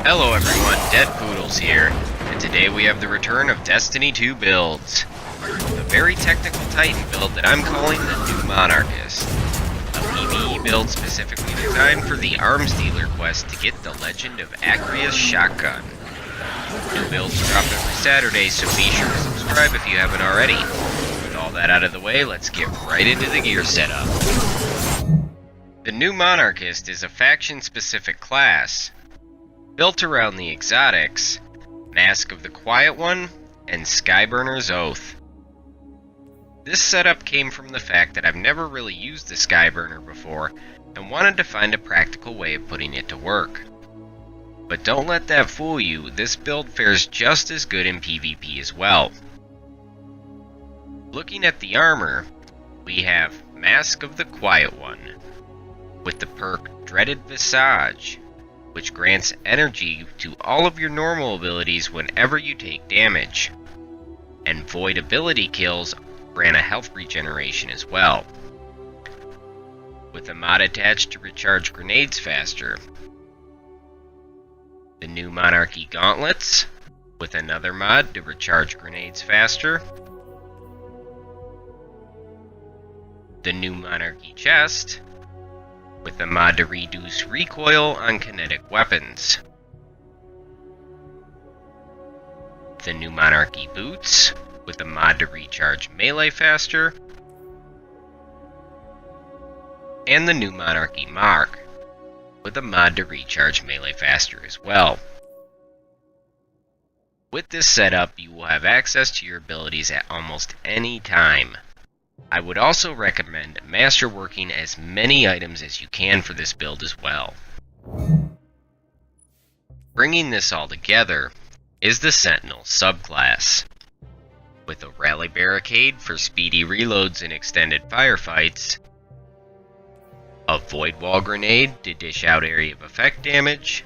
Hello everyone, DeadPoodles here, and today we have the return of Destiny 2 builds. A very technical Titan build that I'm calling the New Monarchist. A PvE build specifically designed for the Arms Dealer quest to get the Legend of Acrea's shotgun. New builds drop every Saturday, so be sure to subscribe if you haven't already. With all that out of the way, let's get right into the gear setup. The New Monarchist is a faction-specific class, built around the exotics, Mask of the Quiet One, and Skyburner's Oath. This setup came from the fact that I've never really used the Skyburner before, and wanted to find a practical way of putting it to work. But don't let that fool you, this build fares just as good in PvP as well. Looking at the armor, we have Mask of the Quiet One, with the perk Dreaded Visage, which grants energy to all of your normal abilities whenever you take damage, and Void ability kills grant a health regeneration as well, with a mod attached to recharge grenades faster. The New Monarchy Gauntlets, with another mod to recharge grenades faster. The New Monarchy Chest, with a mod to reduce recoil on kinetic weapons. The New Monarchy Boots, with a mod to recharge melee faster. And the New Monarchy Mark, with a mod to recharge melee faster as well. With this setup, you will have access to your abilities at almost any time. I would also recommend masterworking as many items as you can for this build as well. Bringing this all together is the Sentinel subclass, with a Rally Barricade for speedy reloads and extended firefights, a Void Wall Grenade to dish out area of effect damage,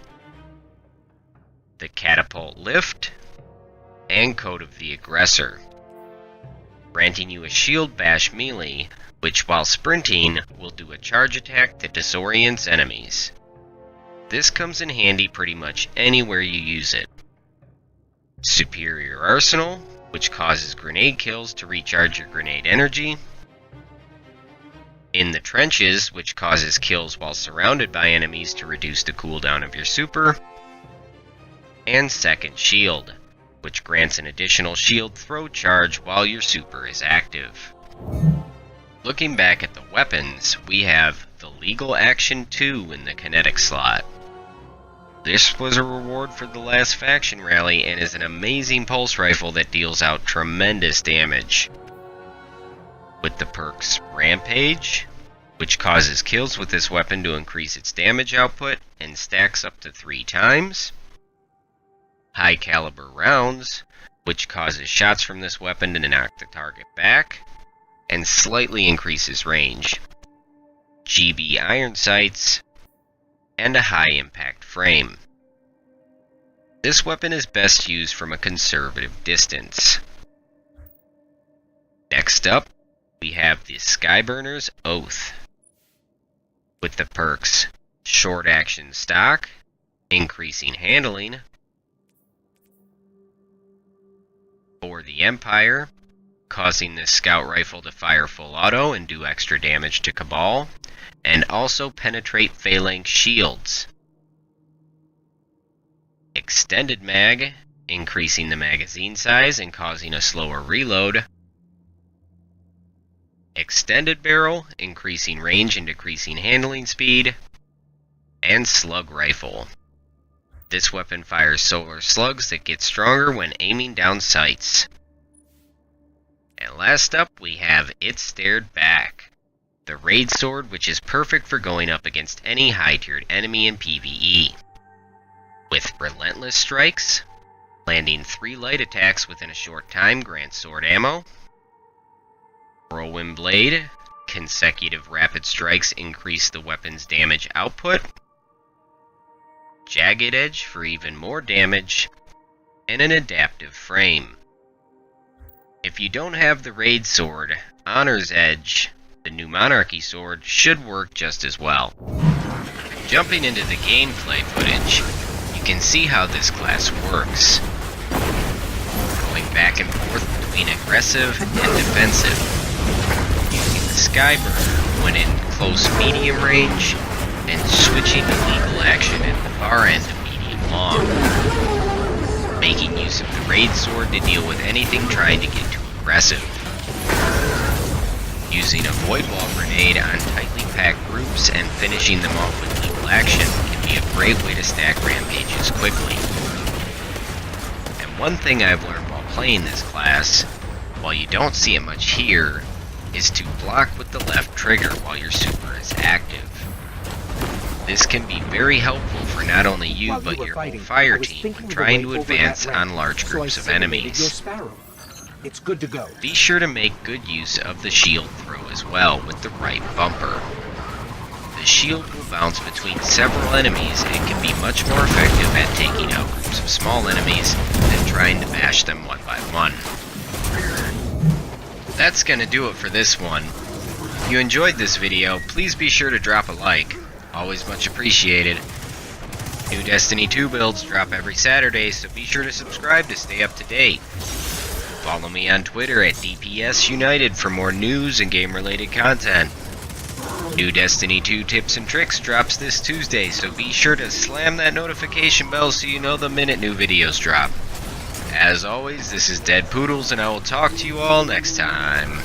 the Catapult Lift, and Code of the Aggressor, granting you a Shield Bash melee, which while sprinting will do a charge attack that disorients enemies. This comes in handy pretty much anywhere you use it. Superior Arsenal, which causes grenade kills to recharge your grenade energy. In the Trenches, which causes kills while surrounded by enemies to reduce the cooldown of your super. And Second Shield, which grants an additional shield throw charge while your super is active. Looking back at the weapons, we have the Legal Action 2 in the kinetic slot. This was a reward for the last faction rally and is an amazing pulse rifle that deals out tremendous damage. With the perks Rampage, which causes kills with this weapon to increase its damage output and stacks up to 3 times. High Caliber Rounds, which causes shots from this weapon to knock the target back, and slightly increases range. GB Iron Sights, and a High Impact Frame. This weapon is best used from a conservative distance. Next up, we have the Skyburner's Oath, with the perks Short Action Stock, increasing handling, for the Empire, causing this scout rifle to fire full auto and do extra damage to Cabal, and also penetrate phalanx shields. Extended Mag, increasing the magazine size and causing a slower reload. Extended Barrel, increasing range and decreasing handling speed. And Slug Rifle. This weapon fires solar slugs that get stronger when aiming down sights. And last up, we have It Stared Back, the Raid Sword, which is perfect for going up against any high-tiered enemy in PvE. With Relentless Strikes, landing 3 light attacks within a short time grants sword ammo. Whirlwind Blade, consecutive rapid strikes increase the weapon's damage output. Jagged Edge for even more damage, and an adaptive frame. If you don't have the Raid Sword, Honor's Edge, the New Monarchy Sword, should work just as well. Jumping into the gameplay footage, you You can see how this class works, going back and forth between aggressive and defensive, using the Skyburner when in close medium range, and switching to lethal action at the far end of medium long, making use of the raid sword to deal with anything trying to get too aggressive. Using a void wall grenade on tightly packed groups and finishing them off with lethal action can be a great way to stack rampages quickly. And one thing I've learned while playing this class, while you don't see it much here, is to block with the left trigger while your super is active. This can be very helpful for not only you but your whole fire team when trying to advance on large groups of enemies. It's good to go. Be sure to make good use of the shield throw as well with the right bumper. The shield will bounce between several enemies and can be much more effective at taking out groups of small enemies than trying to bash them one by one. That's gonna do it for this one. If you enjoyed this video, please be sure to drop a like. Always much appreciated. New Destiny 2 builds drop every Saturday, so be sure to subscribe to stay up to date. Follow me on Twitter at DPS United for more news and game-related content. New Destiny 2 tips and tricks drops this Tuesday, so be sure to slam that notification bell so you know the minute new videos drop. As always, this is DeadPoodles, and I will talk to you all next time.